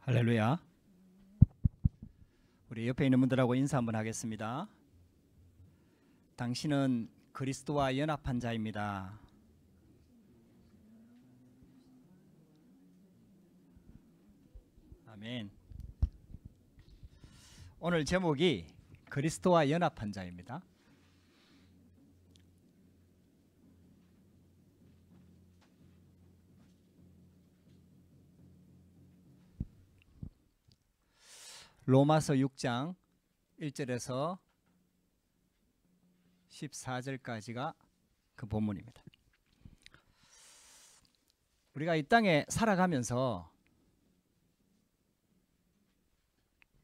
할렐루야. 우리 옆에 있는 분들하고 인사 한번 하겠습니다. 당신은 그리스도와 연합한 자입니다. 아멘. 오늘 제목이 그리스도와 연합한 자입니다. 로마서 6장 1절에서 14절까지가 그 본문입니다. 우리가 이 땅에 살아가면서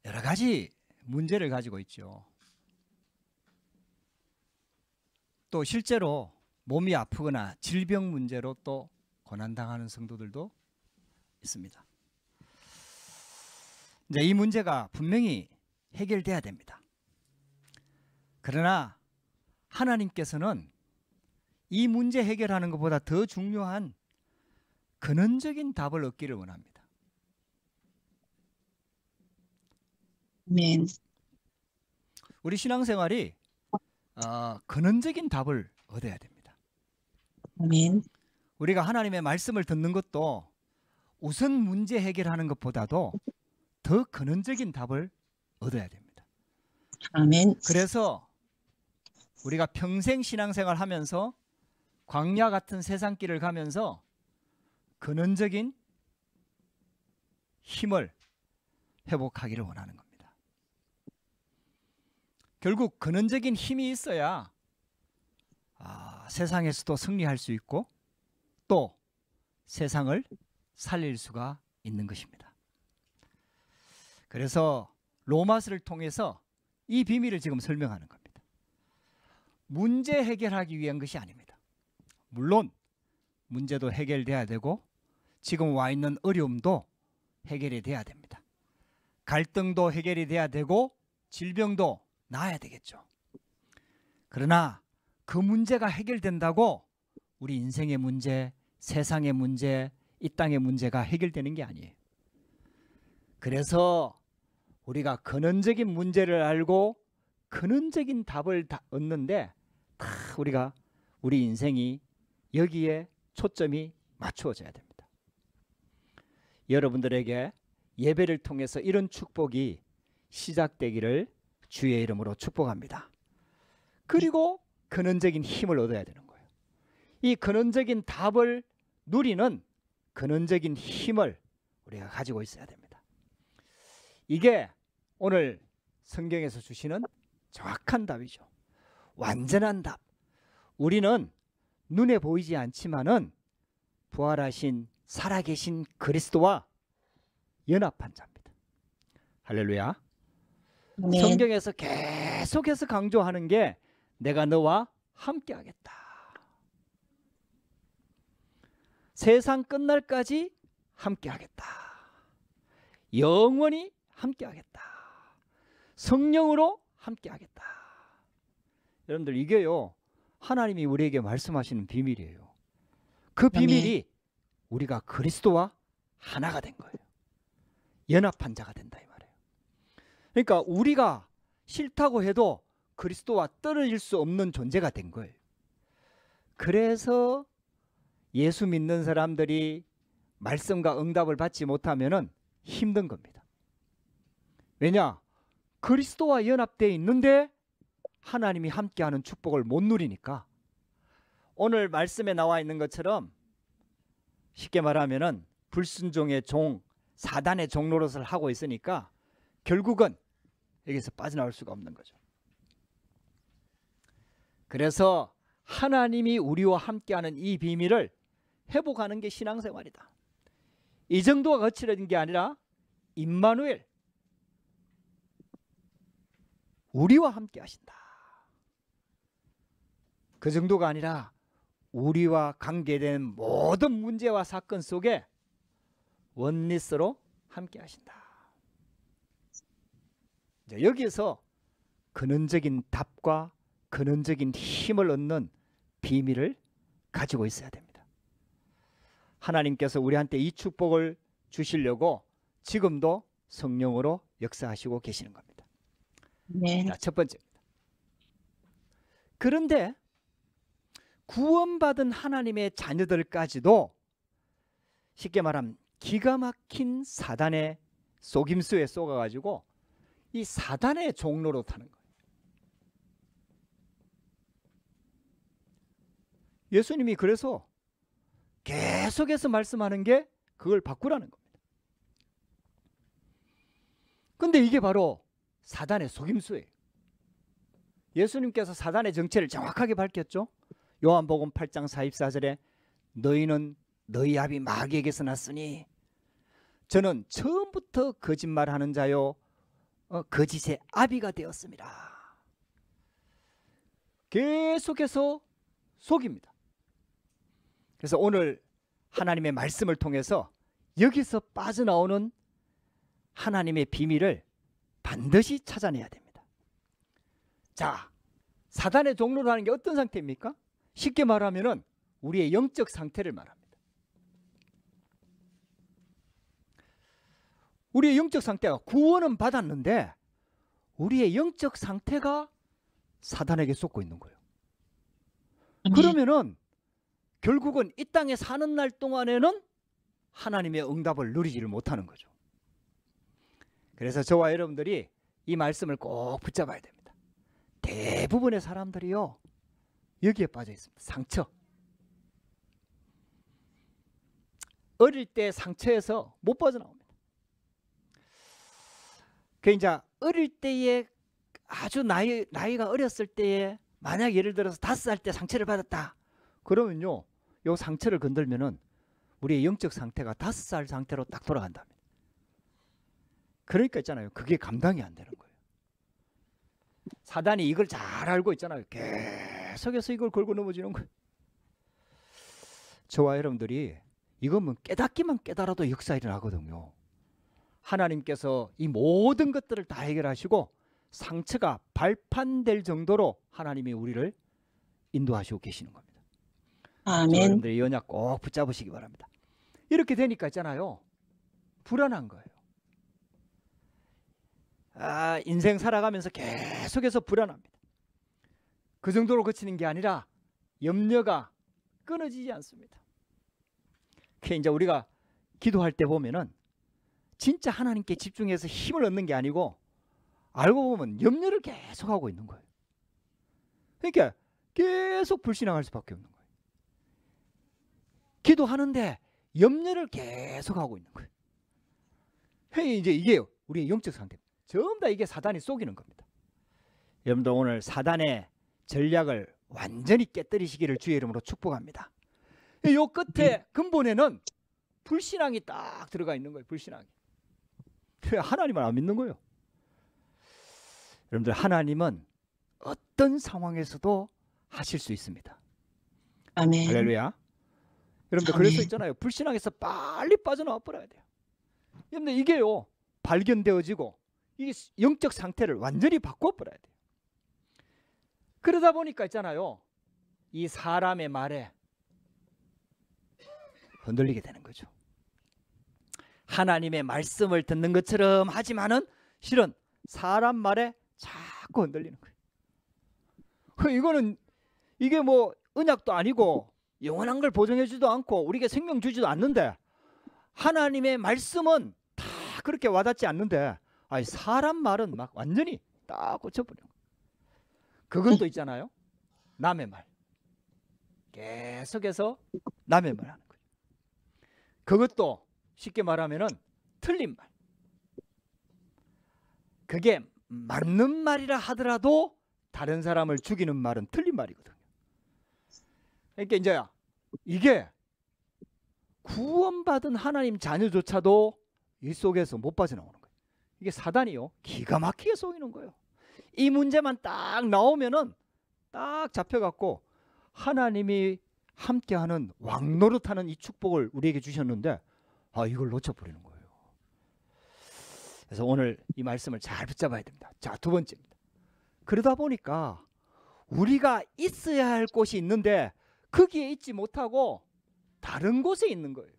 여러 가지 문제를 가지고 있죠. 또 실제로 몸이 아프거나 질병 문제로 또 고난당하는 성도들도 있습니다. 이제 이 문제가 분명히 해결돼야 됩니다. 그러나 하나님께서는 이 문제 해결하는 것보다 더 중요한 근원적인 답을 얻기를 원합니다. 아멘. 우리 신앙생활이 근원적인 답을 얻어야 됩니다. 아멘. 우리가 하나님의 말씀을 듣는 것도 우선 문제 해결하는 것보다도 더 근원적인 답을 얻어야 됩니다. 아멘. 그래서 우리가 평생 신앙생활 하면서 광야 같은 세상길을 가면서 근원적인 힘을 회복하기를 원하는 겁니다. 결국 근원적인 힘이 있어야 세상에서도 승리할 수 있고 또 세상을 살릴 수가 있는 것입니다. 그래서 로마서를 통해서 이 비밀을 지금 설명하는 겁니다. 문제 해결하기 위한 것이 아닙니다. 물론 문제도 해결돼야 되고 지금 와 있는 어려움도 해결이 돼야 됩니다. 갈등도 해결이 돼야 되고 질병도 나아야 되겠죠. 그러나 그 문제가 해결된다고 우리 인생의 문제, 세상의 문제, 이 땅의 문제가 해결되는 게 아니에요. 그래서 우리가 근원적인 문제를 알고 근원적인 답을 얻는데 다 우리가 우리 인생이 여기에 초점이 맞추어져야 됩니다. 여러분들에게 예배를 통해서 이런 축복이 시작되기를 주의 이름으로 축복합니다. 그리고 근원적인 힘을 얻어야 되는 거예요. 이 근원적인 답을 누리는 근원적인 힘을 우리가 가지고 있어야 됩니다. 이게 오늘 성경에서 주시는 정확한 답이죠. 완전한 답. 우리는 눈에 보이지 않지만은 부활하신 살아계신 그리스도와 연합한 자입니다. 할렐루야. 아멘. 성경에서 계속해서 강조하는 게 내가 너와 함께 하겠다. 세상 끝날까지 함께 하겠다. 영원히 함께 하겠다. 성령으로 함께 하겠다. 여러분들 이게요 하나님이 우리에게 말씀하시는 비밀이에요. 그 비밀이 우리가 그리스도와 하나가 된 거예요. 연합한 자가 된다 이 말이에요. 그러니까 우리가 싫다고 해도 그리스도와 떨어질 수 없는 존재가 된 거예요. 그래서 예수 믿는 사람들이 말씀과 응답을 받지 못하면 힘든 겁니다. 왜냐? 그리스도와 연합되어 있는데 하나님이 함께하는 축복을 못 누리니까. 오늘 말씀에 나와 있는 것처럼 쉽게 말하면 불순종의 종, 사단의 종 노릇을 하고 있으니까 결국은 여기서 빠져나올 수가 없는 거죠. 그래서 하나님이 우리와 함께하는 이 비밀을 회복하는 게 신앙생활이다. 이 정도가 거칠어진 게 아니라 임마누엘, 우리와 함께 하신다. 그 정도가 아니라 우리와 관계된 모든 문제와 사건 속에 원리스로 함께 하신다. 여기에서 근원적인 답과 근원적인 힘을 얻는 비밀을 가지고 있어야 됩니다. 하나님께서 우리한테 이 축복을 주시려고 지금도 성령으로 역사하시고 계시는 겁니다. 아멘. 자, 첫 번째입니다. 그런데 구원받은 하나님의 자녀들까지도 쉽게 말하면 기가 막힌 사단의 속임수에 속아가지고 이 사단의 종로로 타는 거예요. 예수님이 그래서 계속해서 말씀하는 게 그걸 바꾸라는 겁니다. 근데 이게 바로 사단의 속임수예요. 예수님께서 사단의 정체를 정확하게 밝혔죠. 요한복음 8장 44절에 너희는 너희 아비 마귀에게서 났으니 저는 처음부터 거짓말하는 자요 거짓의 아비가 되었습니다. 계속해서 속입니다. 그래서 오늘 하나님의 말씀을 통해서 여기서 빠져나오는 하나님의 비밀을 반드시 찾아내야 됩니다. 자, 사단의 종로라는 게 어떤 상태입니까? 쉽게 말하면은 우리의 영적 상태를 말합니다. 우리의 영적 상태가 구원은 받았는데 우리의 영적 상태가 사단에게 쏟고 있는 거예요. 그러면은 결국은 이 땅에 사는 날 동안에는 하나님의 응답을 누리지를 못하는 거죠. 그래서 저와 여러분들이 이 말씀을 꼭 붙잡아야 됩니다. 대부분의 사람들이요 여기에 빠져 있습니다. 상처. 어릴 때 상처에서 못 빠져나옵니다. 그 이제 어릴 때에 아주 나이가 어렸을 때에 만약 예를 들어서 5살 때 상처를 받았다. 그러면요 요 상처를 건들면은 우리의 영적 상태가 5살 상태로 딱 돌아간답니다. 그러니까 있잖아요. 그게 감당이 안 되는 거예요. 사단이 이걸 잘 알고 있잖아요. 계속해서 이걸 걸고 넘어지는 거예요. 저와 여러분들이 이거면 깨닫기만 깨달아도 역사 일어나거든요. 하나님께서 이 모든 것들을 다 해결하시고 상처가 발판될 정도로 하나님이 우리를 인도하시고 계시는 겁니다. 아멘. 여러분들이 이 언약 꼭 붙잡으시기 바랍니다. 이렇게 되니까 있잖아요. 불안한 거예요. 인생 살아가면서 계속해서 불안합니다. 그 정도로 그치는 게 아니라 염려가 끊어지지 않습니다. 그 이제 우리가 기도할 때 보면은 진짜 하나님께 집중해서 힘을 얻는 게 아니고 알고 보면 염려를 계속하고 있는 거예요. 그러니까 계속 불신앙할 수밖에 없는 거예요. 기도하는데 염려를 계속하고 있는 거예요. 이제 이게 우리의 영적 상태입니다. 전부 다 이게 사단이 속이는 겁니다. 여러분들 오늘 사단의 전략을 완전히 깨뜨리시기를 주의 이름으로 축복합니다. 요 끝에 근본에는 불신앙이 딱 들어가 있는 거예요. 불신앙이. 하나님을 안 믿는 거예요. 여러분들 하나님은 어떤 상황에서도 하실 수 있습니다. 아멘. 할렐루야. 여러분들 아멘. 그래서 있잖아요. 불신앙에서 빨리 빠져나와 버려야 돼요. 여러분들 이게요 발견되어지고 이 영적 상태를 완전히 바꿔버려야 돼요. 그러다 보니까 있잖아요. 이 사람의 말에 흔들리게 되는 거죠. 하나님의 말씀을 듣는 것처럼 하지만은 실은 사람 말에 자꾸 흔들리는 거예요. 이거는 이게 뭐 언약도 아니고 영원한 걸 보증해주지도 않고 우리에게 생명 주지도 않는데 하나님의 말씀은 다 그렇게 와닿지 않는데 사람 말은 막 완전히 딱 꽂혀버려요. 그것도 있잖아요. 남의 말. 계속해서 남의 말 하는 거예요. 그것도 쉽게 말하면은 틀린 말. 그게 맞는 말이라 하더라도 다른 사람을 죽이는 말은 틀린 말이거든요. 그러니까 이제 이게 구원받은 하나님 자녀조차도 이 속에서 못 빠져나오는 거예요. 이게 사단이요 기가 막히게 속이는 거예요. 이 문제만 딱 나오면은 딱 잡혀갖고 하나님이 함께하는 왕노릇하는 이 축복을 우리에게 주셨는데 이걸 놓쳐버리는 거예요. 그래서 오늘 이 말씀을 잘 붙잡아야 됩니다. 자, 두 번째입니다. 그러다 보니까 우리가 있어야 할 곳이 있는데 거기에 있지 못하고 다른 곳에 있는 거예요.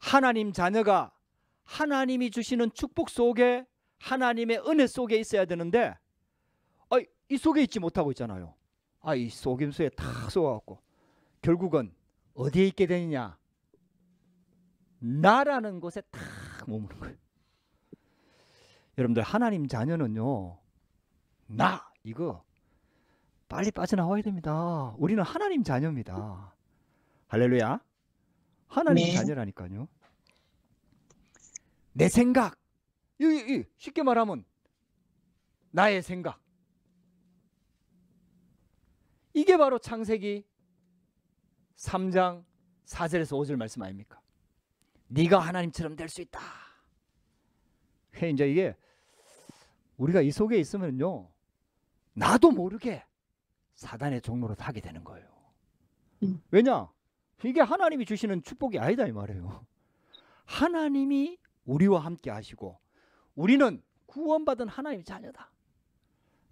하나님 자녀가 하나님이 주시는 축복 속에, 하나님의 은혜 속에 있어야 되는데 이 속에 있지 못하고 있잖아요. 이 속임수에 탁 속아갖고 결국은 어디에 있게 되느냐? 나라는 곳에 탁 머무는 거예요. 여러분들, 하나님 자녀는요, 나 이거 빨리 빠져나와야 됩니다. 우리는 하나님 자녀입니다. 할렐루야. 하나님 네. 자녀라니까요. 내 생각, 쉽게 말하면 나의 생각, 이게 바로 창세기 3장 4절에서 5절 말씀 아닙니까? 네가 하나님처럼 될 수 있다. 이제 이게 우리가 이 속에 있으면요, 나도 모르게 사단의 종로로 타게 되는 거예요. 왜냐? 이게 하나님이 주시는 축복이 아니다 이 말이에요. 하나님이 우리와 함께 하시고 우리는 구원받은 하나님의 자녀다.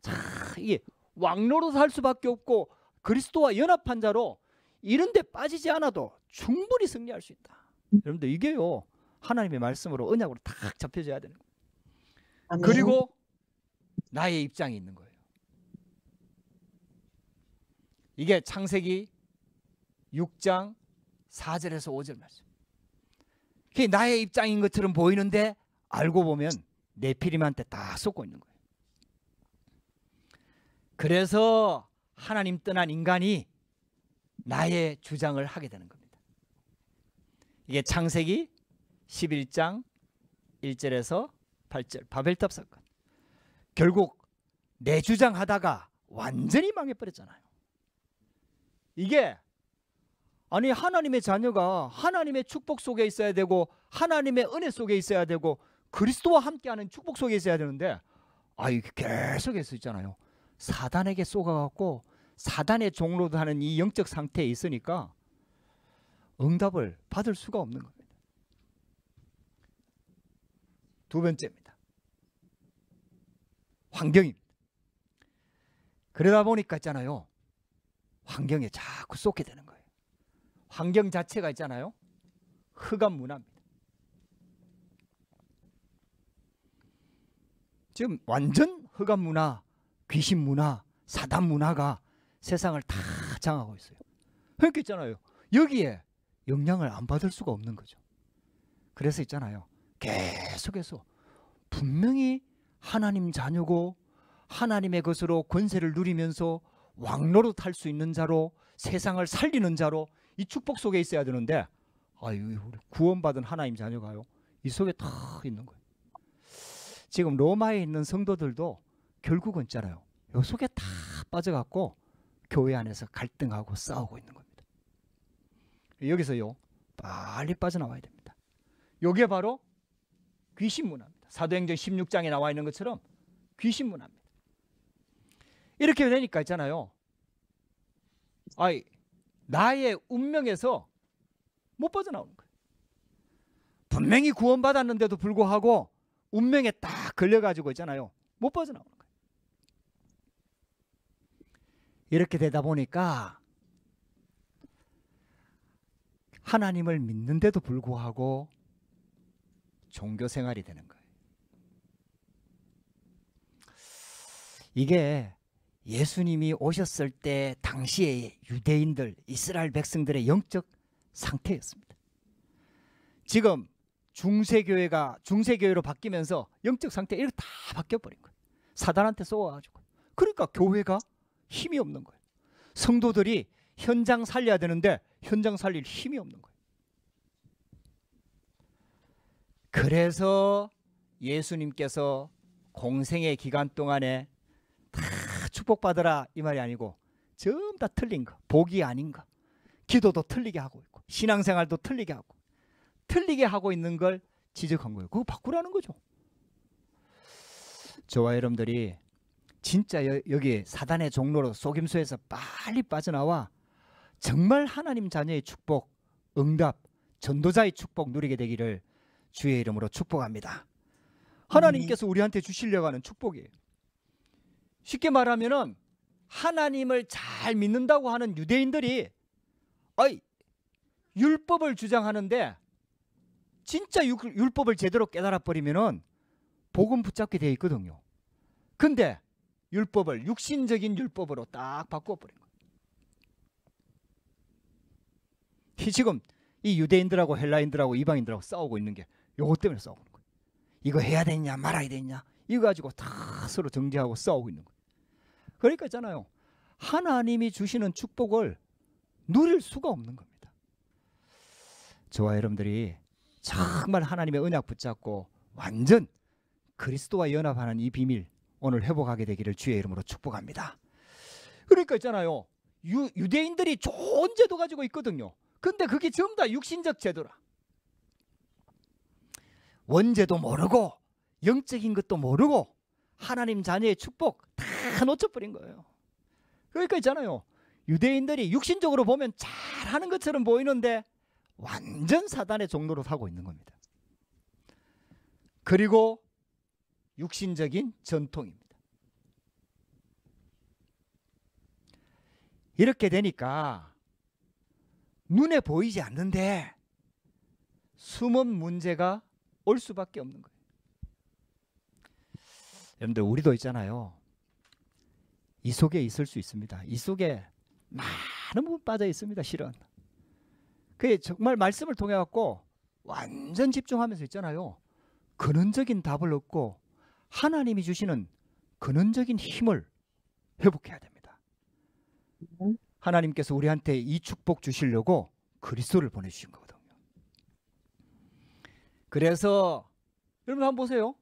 자, 이게 왕로로 살 수밖에 없고 그리스도와 연합한 자로 이런 데 빠지지 않아도 충분히 승리할 수 있다. 여러분들, 이게요, 하나님의 말씀으로 언약으로 딱 잡혀져야 되는 거예요. 아멘. 그리고 나의 입장이 있는 거예요. 이게 창세기 6장 4절에서 5절 말씀. 그게 나의 입장인 것처럼 보이는데 알고 보면 네피림한테 다 쏟고 있는 거예요. 그래서 하나님 떠난 인간이 나의 주장을 하게 되는 겁니다. 이게 창세기 11장 1절에서 8절 바벨탑 사건. 결국 내 주장하다가 완전히 망해버렸잖아요. 이게 하나님의 자녀가 하나님의 축복 속에 있어야 되고 하나님의 은혜 속에 있어야 되고 그리스도와 함께하는 축복 속에 있어야 되는데 이게 계속해서 있잖아요. 사단에게 쏘가갖고 사단의 종로도 하는 이 영적 상태에 있으니까 응답을 받을 수가 없는 겁니다. 두 번째입니다. 환경입니다. 그러다 보니까 있잖아요, 환경에 자꾸 쏟게 되는 거예요. 환경 자체가 있잖아요, 흑암 문화입니다. 지금 완전 흑암 문화, 귀신 문화, 사단 문화가 세상을 다 장하고 있어요. 그러니까 있잖아요, 여기에 영향을 안 받을 수가 없는 거죠. 그래서 있잖아요, 계속해서 분명히 하나님 자녀고 하나님의 것으로 권세를 누리면서 왕노릇 할 수 있는 자로, 세상을 살리는 자로 이 축복 속에 있어야 되는데 우리 구원받은 하나님 자녀가요, 이 속에 다 있는 거예요. 지금 로마에 있는 성도들도 결국은 있잖아요, 이 속에 다 빠져갖고 교회 안에서 갈등하고 싸우고 있는 겁니다. 여기서요, 빨리 빠져나와야 됩니다. 이게 바로 귀신 문화입니다. 사도행전 16장에 나와 있는 것처럼 귀신 문화입니다. 이렇게 되니까 있잖아요, 나의 운명에서 못 빠져나오는 거예요. 분명히 구원받았는데도 불구하고 운명에 딱 걸려가지고 있잖아요, 못 빠져나오는 거예요. 이렇게 되다 보니까 하나님을 믿는데도 불구하고 종교 생활이 되는 거예요. 이게 예수님이 오셨을 때 당시의 유대인들, 이스라엘 백성들의 영적 상태였습니다. 지금 중세교회로 바뀌면서 영적 상태 이렇게 다 바뀌어버린 거예요. 사단한테 쏘아가지고. 그러니까 교회가 힘이 없는 거예요. 성도들이 현장 살려야 되는데 현장 살릴 힘이 없는 거예요. 그래서 예수님께서 공생의 기간 동안에 다 축복받으라 이 말이 아니고 전부 다 틀린 거, 복이 아닌 거, 기도도 틀리게 하고 있고 신앙생활도 틀리게 하고 있는 걸 지적한 거예요. 그거 바꾸라는 거죠. 저와 여러분들이 진짜 여기 사단의 종로로 속임수에서 빨리 빠져나와 정말 하나님 자녀의 축복, 응답, 전도자의 축복 누리게 되기를 주의 이름으로 축복합니다. 하나님께서 우리한테 주시려고 하는 축복이에요. 쉽게 말하면은 하나님을 잘 믿는다고 하는 유대인들이 율법을 주장하는데 진짜 율법을 제대로 깨달아 버리면은 복음 붙잡게 돼 있거든요. 근데 율법을 육신적인 율법으로 딱 바꾸어 버린 거예요. 지금 이 유대인들하고 헬라인들하고 이방인들하고 싸우고 있는 게 요것 때문에 싸우는 거예요. 이거 해야 되냐 말아야 되냐 이거 가지고 다 서로 정죄하고 싸우고 있는 거예요. 그러니까 있잖아요. 하나님이 주시는 축복을 누릴 수가 없는 겁니다. 저와 여러분들이 정말 하나님의 언약 붙잡고 완전 그리스도와 연합하는 이 비밀 오늘 회복하게 되기를 주의 이름으로 축복합니다. 그러니까 있잖아요. 유대인들이 좋은 제도 가지고 있거든요. 근데 그게 전부 다 육신적 제도라. 원죄도 모르고 영적인 것도 모르고 하나님 자녀의 축복 다 놓쳐버린 거예요. 그러니까 있잖아요. 유대인들이 육신적으로 보면 잘하는 것처럼 보이는데 완전 사단의 종로로 사고 있는 겁니다. 그리고 육신적인 전통입니다. 이렇게 되니까 눈에 보이지 않는데 숨은 문제가 올 수밖에 없는 거예요. 여러분들 우리도 있잖아요. 이 속에 있을 수 있습니다. 이 속에 많은 부분 빠져 있습니다. 실은. 그게 정말 말씀을 통해 갖고 완전 집중하면서 있잖아요. 근원적인 답을 얻고 하나님이 주시는 근원적인 힘을 회복해야 됩니다. 하나님께서 우리한테 이 축복 주시려고 그리스도를 보내주신 거거든요. 그래서 여러분 한번 보세요.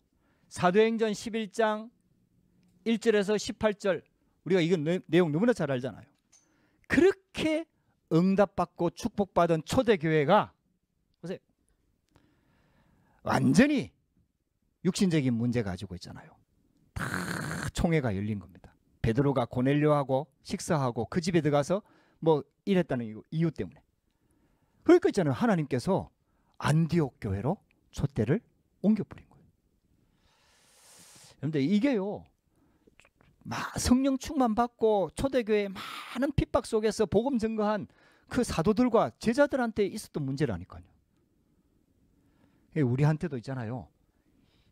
사도행전 11장 1절에서 18절 우리가 이건 내용 너무나 잘 알잖아요. 그렇게 응답받고 축복받은 초대교회가 보세요. 완전히 육신적인 문제 가지고 있잖아요. 다 총회가 열린 겁니다. 베드로가 고넬료하고 식사하고 그 집에 들어가서 뭐 이랬다는 이유 때문에. 그러니까 있잖아요. 하나님께서 안디옥 교회로 촛대를 옮겨버린 거예요. 그런데 이게요. 성령 충만 받고 초대교회 많은 핍박 속에서 복음 증거한 그 사도들과 제자들한테 있었던 문제라니까요. 우리한테도 있잖아요.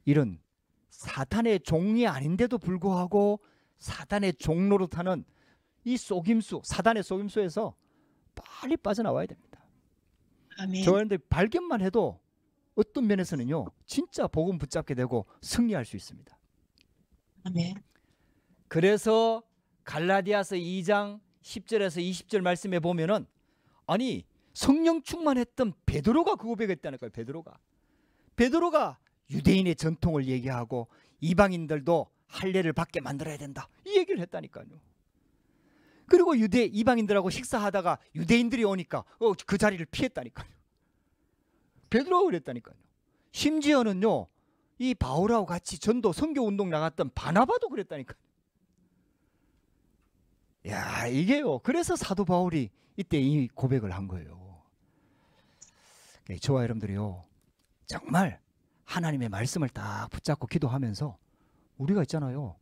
이런 사탄의 종이 아닌데도 불구하고 사탄의 종로로 타는 이 속임수, 사단의 속임수에서 빨리 빠져나와야 됩니다. 아멘. 저희들 발견만 해도 어떤 면에서는요, 진짜 복음 붙잡게 되고 승리할 수 있습니다. 아멘. 그래서 갈라디아서 2장 10절에서 20절 말씀에 보면은 아니 성령 충만했던 베드로가 그 고백했다니까요. 베드로가 유대인의 전통을 얘기하고 이방인들도 할례를 받게 만들어야 된다 이 얘기를 했다니까요. 그리고 이방인들하고 식사하다가 유대인들이 오니까 그 자리를 피했다니까요. 베드로가 그랬다니까요. 심지어는요 이 바울하고 같이 전도 선교운동 나갔던 바나바도 그랬다니까요. 야 이게요. 그래서 사도 바울이 이때 이 고백을 한 거예요. 저와 여러분들이요 정말 하나님의 말씀을 딱 붙잡고 기도하면서 우리가 있잖아요.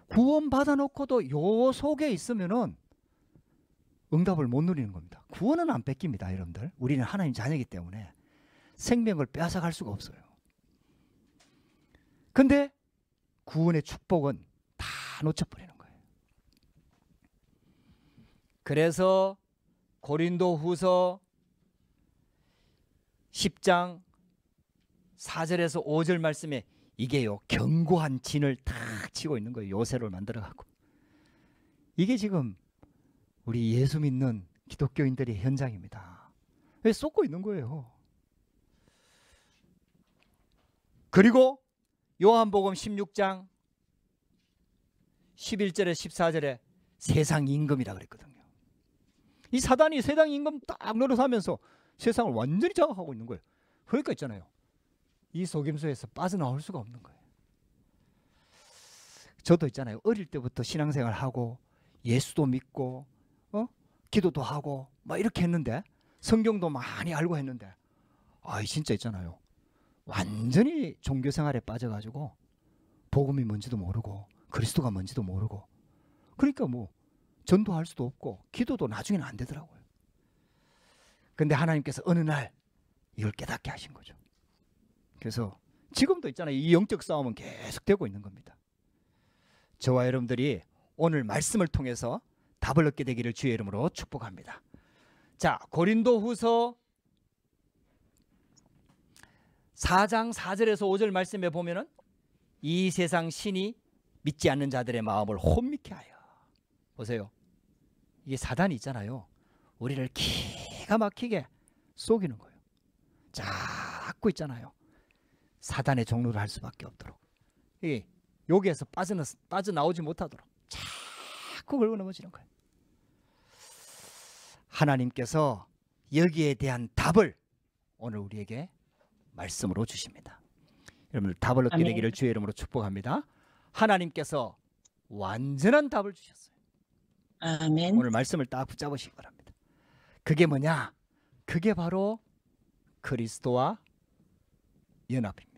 구원 받아놓고도 요 속에 있으면은 응답을 못 누리는 겁니다. 구원은 안 뺏깁니다, 여러분들. 우리는 하나님 자녀이기 때문에 생명을 빼앗아갈 수가 없어요. 근데 구원의 축복은 다 놓쳐버리는 거예요. 그래서 고린도후서 10장 4절에서 5절 말씀에 이게요 견고한 진을 탁 치고 있는 거예요. 요새를 만들어갖고 이게 지금 우리 예수 믿는 기독교인들의 현장입니다. 왜 쏟고 있는 거예요. 그리고 요한복음 16장 11절에 14절에 세상 임금이라 그랬거든요. 이 사단이 세상 임금 딱 노릇하면서 세상을 완전히 장악하고 있는 거예요. 그러니까 있잖아요. 이 속임수에서 빠져나올 수가 없는 거예요. 저도 있잖아요. 어릴 때부터 신앙생활하고 예수도 믿고 기도도 하고 막 이렇게 했는데 성경도 많이 알고 했는데 진짜 있잖아요. 완전히 종교생활에 빠져가지고 복음이 뭔지도 모르고 그리스도가 뭔지도 모르고 그러니까 뭐 전도할 수도 없고 기도도 나중에는 안 되더라고요. 근데 하나님께서 어느 날 이걸 깨닫게 하신 거죠. 그래서 지금도 있잖아요. 이 영적 싸움은 계속되고 있는 겁니다. 저와 여러분들이 오늘 말씀을 통해서 답을 얻게 되기를 주의 이름으로 축복합니다. 자, 고린도후서 4장 4절에서 5절 말씀에 보면은 이 세상 신이 믿지 않는 자들의 마음을 혼미케 하여. 보세요. 이게 사단이 있잖아요. 우리를 기가 막히게 속이는 거예요. 자꾸 있잖아요. 사단의 종로를 할 수밖에 없도록. 여기에서 빠져나오지 못하도록 자꾸 긁어 넘어지는 거예요. 하나님께서 여기에 대한 답을 오늘 우리에게 말씀으로 주십니다. 여러분들 답을 얻게 아멘. 되기를 주의 이름으로 축복합니다. 하나님께서 완전한 답을 주셨어요. 아멘. 오늘 말씀을 딱 붙잡으시기 바랍니다. 그게 뭐냐? 그게 바로 그리스도와 연합입니다.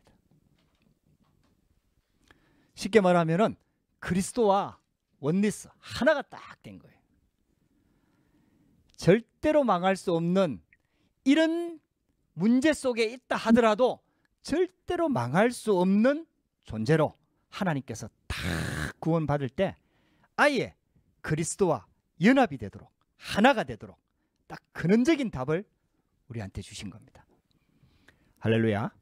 쉽게 말하면은 그리스도와 원리스 하나가 딱 된 거예요. 절대로 망할 수 없는 이런 문제 속에 있다 하더라도 절대로 망할 수 없는 존재로 하나님께서 다 구원받을 때 아예 그리스도와 연합이 되도록 하나가 되도록 딱 근원적인 답을 우리한테 주신 겁니다. 할렐루야.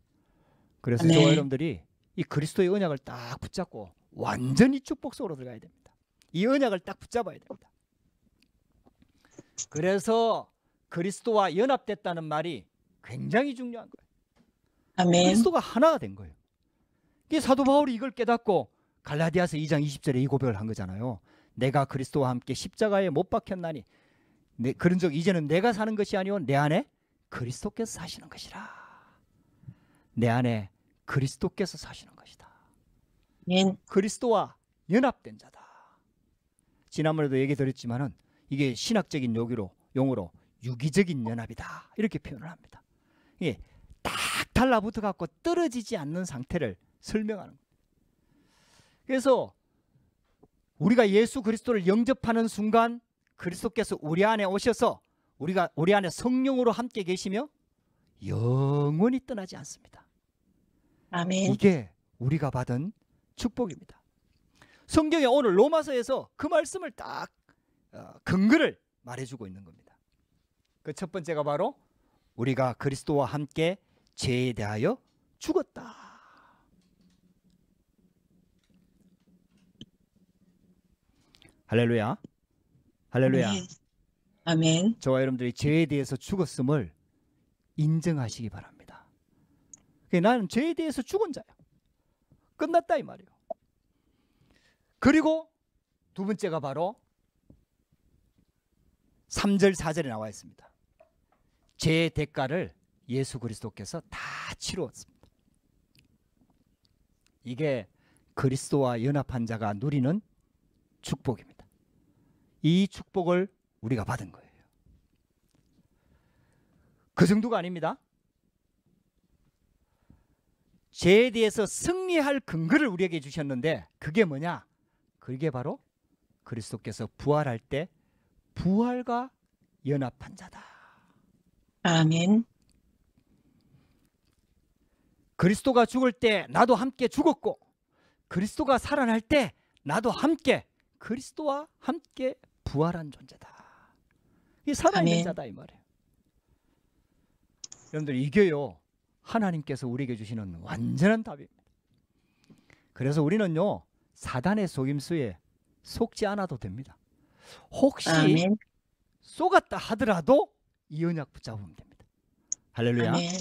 그래서 네. 저와 여러분들이 이 그리스도의 언약을 딱 붙잡고 완전히 축복 속으로 들어가야 됩니다. 이 언약을 딱 붙잡아야 됩니다. 그래서 그리스도와 연합됐다는 말이 굉장히 중요한 거예요. 아멘. 그리스도가 하나가 된 거예요. 이게 사도 바울이 이걸 깨닫고 갈라디아서 2장 20절에 이 고백을 한 거잖아요. 내가 그리스도와 함께 십자가에 못 박혔나니 그런 적 이제는 내가 사는 것이 아니오 내 안에 그리스도께서 사시는 것이라. 내 안에 그리스도께서 사시는 것이다. 아멘. 그리스도와 연합된 자다. 지난번에도 얘기 드렸지만은 이게 신학적인 용어로 유기적인 연합이다 이렇게 표현을 합니다. 이게 딱 달라붙어 갖고 떨어지지 않는 상태를 설명하는 거예요. 그래서 우리가 예수 그리스도를 영접하는 순간 그리스도께서 우리 안에 오셔서 우리 안에 성령으로 함께 계시며 영원히 떠나지 않습니다. 아멘. 이게 우리가 받은 축복입니다. 성경에 오늘 로마서에서 그 말씀을 딱 근거를 말해주고 있는 겁니다. 그 첫 번째가 바로 우리가 그리스도와 함께 죄에 대하여 죽었다. 할렐루야. 할렐루야. 아멘. 아멘. 저와 여러분들이 죄에 대해서 죽었음을 인정하시기 바랍니다. 나는 죄에 대해서 죽은 자야. 끝났다 이 말이에요. 그리고 두 번째가 바로 3절 4절에 나와 있습니다. 죄의 대가를 예수 그리스도께서 다 치루었습니다. 이게 그리스도와 연합한 자가 누리는 축복입니다. 이 축복을 우리가 받은 거예요. 그 정도가 아닙니다. 죄에 대해서 승리할 근거를 우리에게 주셨는데 그게 뭐냐? 그게 바로 그리스도께서 부활할 때 부활과 연합한 자다. 아멘. 그리스도가 죽을 때 나도 함께 죽었고 그리스도가 살아날 때 나도 함께 그리스도와 함께 부활한 존재다. 이 살아있는 아멘. 자다 이 말이에요. 여러분들 이게요 하나님께서 우리에게 주시는 완전한 답입니다. 그래서 우리는요 사단의 속임수에 속지 않아도 됩니다. 혹시 아멘. 속았다 하더라도 이 언약 붙잡으면 됩니다. 할렐루야. 아멘.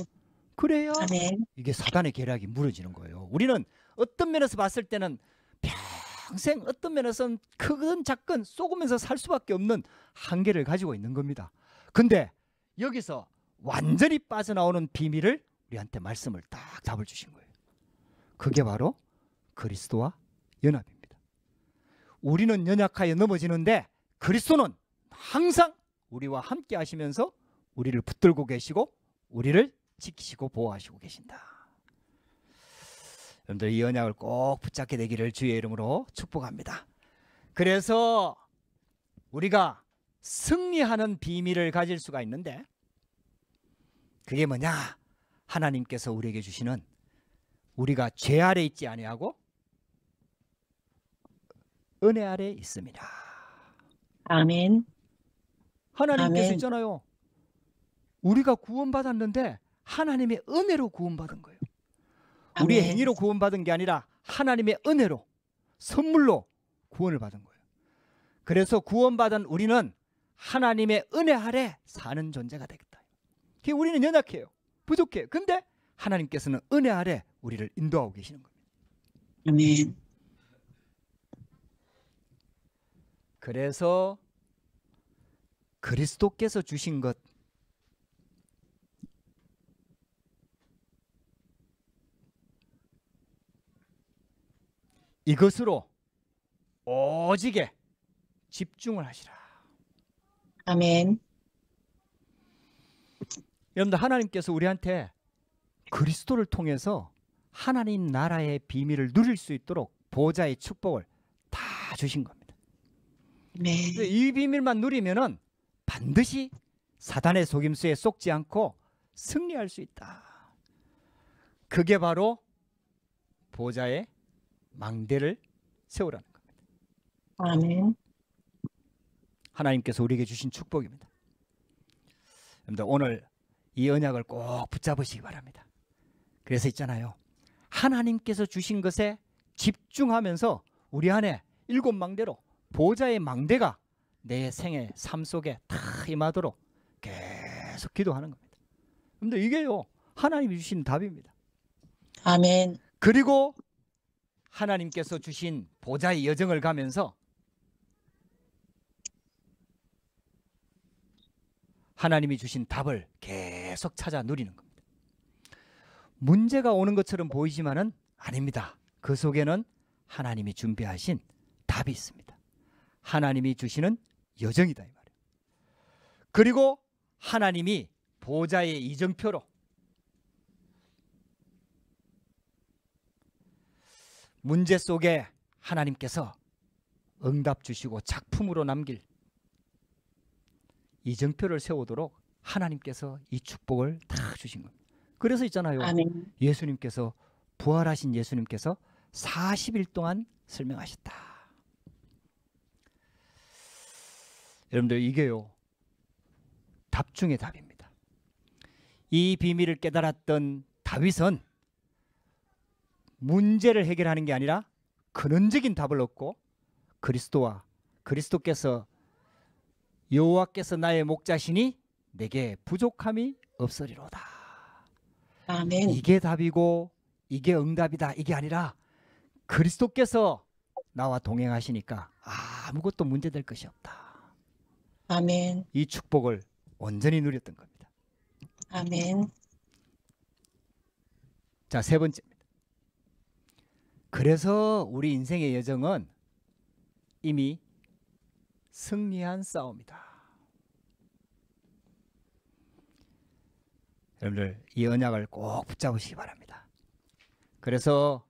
그래야 아멘. 이게 사단의 계략이 무너지는 거예요. 우리는 어떤 면에서 봤을 때는 평생 어떤 면에서는 크건 작건 속으면서 살 수밖에 없는 한계를 가지고 있는 겁니다. 근데 여기서 완전히 빠져나오는 비밀을 우리한테 말씀을 딱 답을 주신 거예요. 그게 바로 그리스도와 연합입니다. 우리는 연약하여 넘어지는데 그리스도는 항상 우리와 함께 하시면서 우리를 붙들고 계시고 우리를 지키시고 보호하시고 계신다. 여러분들 이 언약을 꼭 붙잡게 되기를 주의 이름으로 축복합니다. 그래서 우리가 승리하는 비밀을 가질 수가 있는데 그게 뭐냐? 하나님께서 우리에게 주시는 우리가 죄 아래 있지 아니하고 은혜 아래 있습니다. 아멘. 하나님께서 아멘. 있잖아요. 우리가 구원받았는데 하나님의 은혜로 구원받은 거예요. 우리의 아멘. 행위로 구원받은 게 아니라 하나님의 은혜로 선물로 구원을 받은 거예요. 그래서 구원받은 우리는 하나님의 은혜 아래 사는 존재가 되겠다. 우리는 연약해요. 부족해요. 근데 하나님께서는 은혜 아래 우리를 인도하고 계시는 겁니다. 아멘. 그래서 그리스도께서 주신 것, 이것으로 오직에 집중을 하시라. 아멘. 여러분들, 하나님께서 우리한테 그리스도를 통해서 하나님 나라의 비밀을 누릴 수 있도록 보좌의 축복을 다 주신 겁니다. 네. 이 비밀만 누리면은 반드시 사단의 속임수에 속지 않고 승리할 수 있다. 그게 바로 보좌의 망대를 세우라는 겁니다. 아멘. 하나님께서 우리에게 주신 축복입니다. 여러분들, 오늘 이 언약을 꼭 붙잡으시기 바랍니다. 그래서 있잖아요, 하나님께서 주신 것에 집중하면서 우리 안에 7망대로 보좌의 망대가 내 생애 삶 속에 다 임하도록 계속 기도하는 겁니다. 근데 이게요, 하나님이 주신 답입니다. 아멘. 그리고 하나님께서 주신 보좌의 여정을 가면서 하나님이 주신 답을 계속 찾아 누리는 겁니다. 문제가 오는 것처럼 보이지만은 아닙니다. 그 속에는 하나님이 준비하신 답이 있습니다. 하나님이 주시는 여정이다 이 말이에요. 그리고 하나님이 보좌의 이정표로 문제 속에 하나님께서 응답 주시고 작품으로 남길 이정표를 세우도록 하나님께서 이 축복을 다 주신 겁니다. 그래서 있잖아요, 아멘. 예수님께서, 부활하신 예수님께서 40일 동안 설명하셨다. 여러분들, 이게요, 답 중의 답입니다. 이 비밀을 깨달았던 다윗은 문제를 해결하는 게 아니라 근원적인 답을 얻고 그리스도와 그리스도께서 여호와께서 나의 목자시니 내게 부족함이 없으리로다. 아멘. 이게 답이고 이게 응답이다, 이게 아니라 그리스도께서 나와 동행하시니까 아무것도 문제될 것이 없다. 아멘. 이 축복을 온전히 누렸던 겁니다. 아멘. 자, 세 번째입니다. 그래서 우리 인생의 여정은 이미 승리한 싸움이다. 여러분들, 이 언약을 꼭 붙잡으시기 바랍니다. 그래서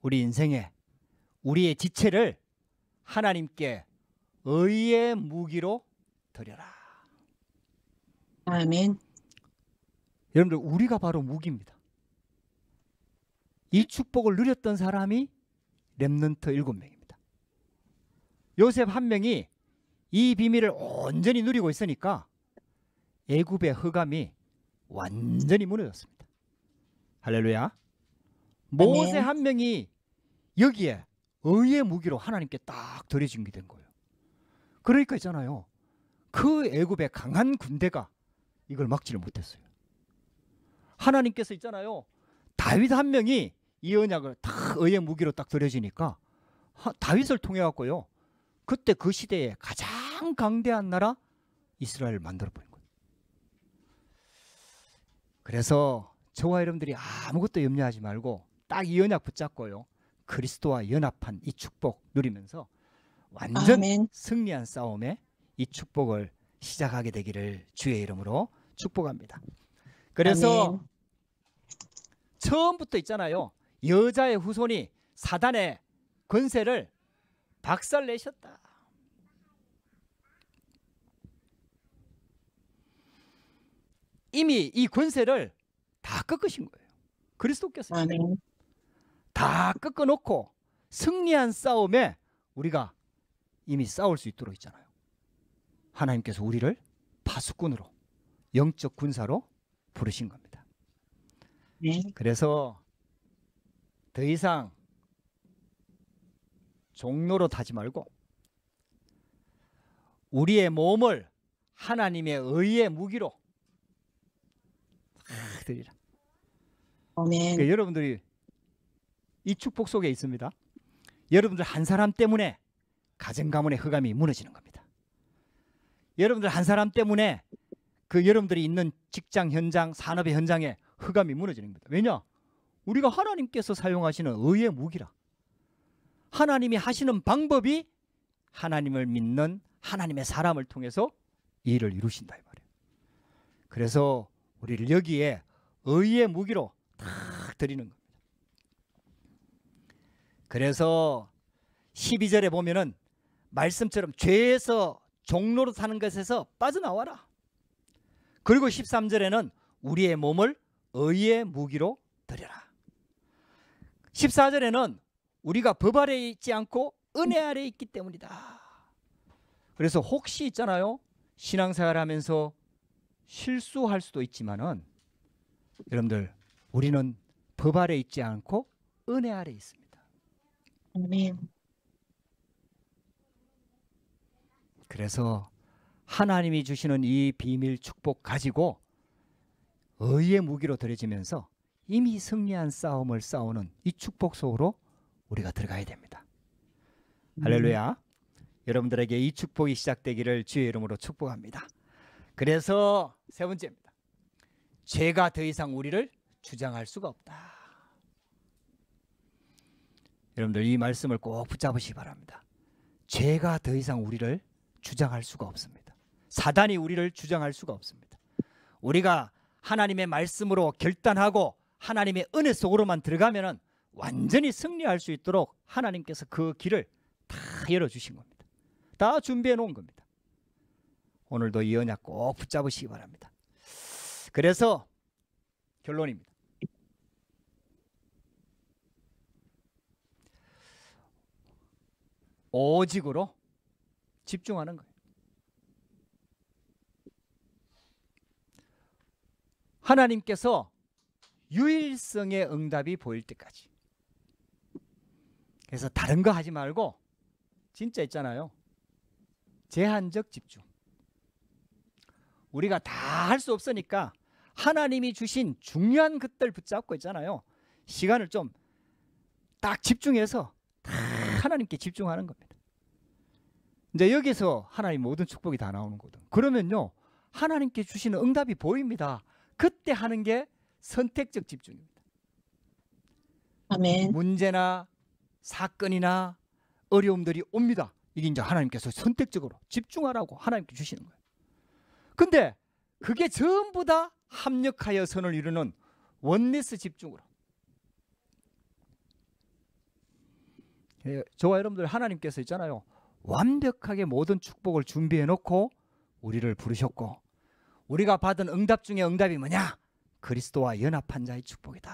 우리 인생에 우리의 지체를 하나님께 의의 무기로 드려라. 아멘. 여러분들, 우리가 바로 무기입니다. 이 축복을 누렸던 사람이 렘넌트 7명입니다. 요셉 한 명이 이 비밀을 온전히 누리고 있으니까 애굽의 흑암이 완전히 무너졌습니다. 할렐루야. 모세 한 명이 여기에 의의 무기로 하나님께 딱 들여준 게 된 거예요. 그러니까 있잖아요, 그 애굽의 강한 군대가 이걸 막지를 못했어요. 하나님께서 있잖아요, 다윗 한 명이 이 언약을 딱 의의 무기로 딱 들여지니까 다윗을 통해 갖고요, 그때 그 시대에 가장 강대한 나라 이스라엘을 만들어버린 거예요. 그래서 저와 여러분들이 아무것도 염려하지 말고 딱 이 언약 붙잡고요, 그리스도와 연합한 이 축복 누리면서 완전 아멘. 승리한 싸움에 이 축복을 시작하게 되기를 주의 이름으로 축복합니다. 그래서 아멘. 처음부터 있잖아요, 여자의 후손이 사단의 권세를 박살내셨다. 이미 이 권세를 다 꺾으신 거예요. 그리스도께서. 아멘. 다 꺾어놓고 승리한 싸움에 우리가 이미 싸울 수 있도록 있잖아요. 하나님께서 우리를 파수꾼으로, 영적 군사로 부르신 겁니다. 네. 그래서 더 이상 종로로 타지 말고 우리의 몸을 하나님의 의의 무기로 드리라. 아멘. 그러니까 여러분들이 이 축복 속에 있습니다. 여러분들 한 사람 때문에 가정 가문의 흑암이 무너지는 겁니다. 여러분들 한 사람 때문에 그 여러분들이 있는 직장 현장, 산업의 현장에 흑암이 무너지는 겁니다. 왜냐? 우리가 하나님께서 사용하시는 의의 무기라. 하나님이 하시는 방법이 하나님을 믿는 하나님의 사람을 통해서 이 일을 이루신다 이 말이에요. 그래서 우리를 여기에 의의 무기로 다 드리는 겁니다. 그래서 12절에 보면은 말씀처럼 죄에서 종로로 사는 것에서 빠져나와라. 그리고 13절에는 우리의 몸을 의의 무기로 드려라. 14절에는 우리가 법 아래에 있지 않고 은혜 아래에 있기 때문이다. 그래서 혹시 있잖아요. 신앙생활 하면서 실수할 수도 있지만은 여러분들 우리는 법 아래에 있지 않고 은혜 아래에 있습니다. 아멘. 그래서 하나님이 주시는 이 비밀 축복 가지고 의의 무기로 드려지면서 이미 승리한 싸움을 싸우는 이 축복 속으로 우리가 들어가야 됩니다. 할렐루야. 여러분들에게 이 축복이 시작되기를 주의 이름으로 축복합니다. 그래서 세 번째입니다. 죄가 더 이상 우리를 주장할 수가 없다. 여러분들 이 말씀을 꼭 붙잡으시기 바랍니다. 죄가 더 이상 우리를 주장할 수가 없습니다. 사단이 우리를 주장할 수가 없습니다. 우리가 하나님의 말씀으로 결단하고 하나님의 은혜 속으로만 들어가면은 완전히 승리할 수 있도록 하나님께서 그 길을 다 열어주신 겁니다. 다 준비해 놓은 겁니다. 오늘도 이 언약 꼭 붙잡으시기 바랍니다. 그래서 결론입니다. 오직으로 집중하는 거예요. 하나님께서 유일성의 응답이 보일 때까지. 그래서 다른 거 하지 말고 진짜 있잖아요. 제한적 집중. 우리가 다 할 수 없으니까 하나님이 주신 중요한 것들 붙잡고 있잖아요. 시간을 좀 딱 집중해서 다 하나님께 집중하는 겁니다. 이제 여기서 하나님 모든 축복이 다 나오는 거거든. 그러면요, 하나님께 주시는 응답이 보입니다. 그때 하는 게 선택적 집중입니다. 아멘. 문제나 사건이나 어려움들이 옵니다. 이게 이제 하나님께서 선택적으로 집중하라고 하나님께 주시는 거예요. 근데 그게 전부 다 합력하여 선을 이루는 원리스 집중으로. 저와 여러분들 하나님께서 있잖아요. 완벽하게 모든 축복을 준비해 놓고 우리를 부르셨고, 우리가 받은 응답 중에 응답이 뭐냐? 그리스도와 연합한 자의 축복이다.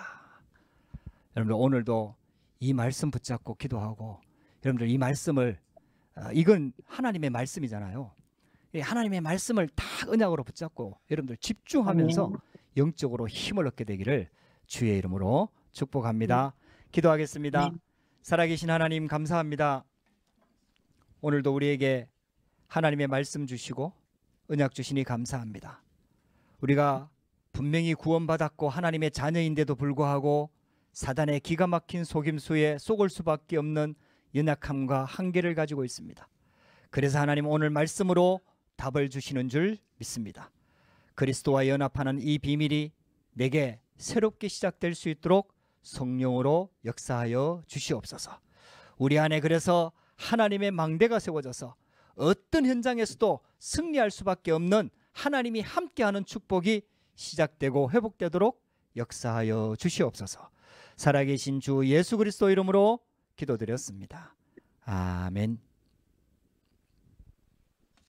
여러분들 오늘도 이 말씀 붙잡고 기도하고, 여러분들 이 말씀을 이건 하나님의 말씀이잖아요. 하나님의 말씀을 다 언약으로 붙잡고 여러분들 집중하면서 영적으로 힘을 얻게 되기를 주의 이름으로 축복합니다. 기도하겠습니다. 살아계신 하나님 감사합니다. 오늘도 우리에게 하나님의 말씀 주시고 언약 주시니 감사합니다. 우리가 분명히 구원받았고 하나님의 자녀인데도 불구하고 사단의 기가 막힌 속임수에 속을 수밖에 없는 연약함과 한계를 가지고 있습니다. 그래서 하나님 오늘 말씀으로 답을 주시는 줄 믿습니다. 그리스도와 연합하는 이 비밀이 내게 새롭게 시작될 수 있도록 성령으로 역사하여 주시옵소서. 우리 안에 그래서 하나님의 망대가 세워져서 어떤 현장에서도 승리할 수밖에 없는 하나님이 함께하는 축복이 시작되고 회복되도록 역사하여 주시옵소서. 살아계신 주 예수 그리스도 이름으로 기도드렸습니다. 아멘.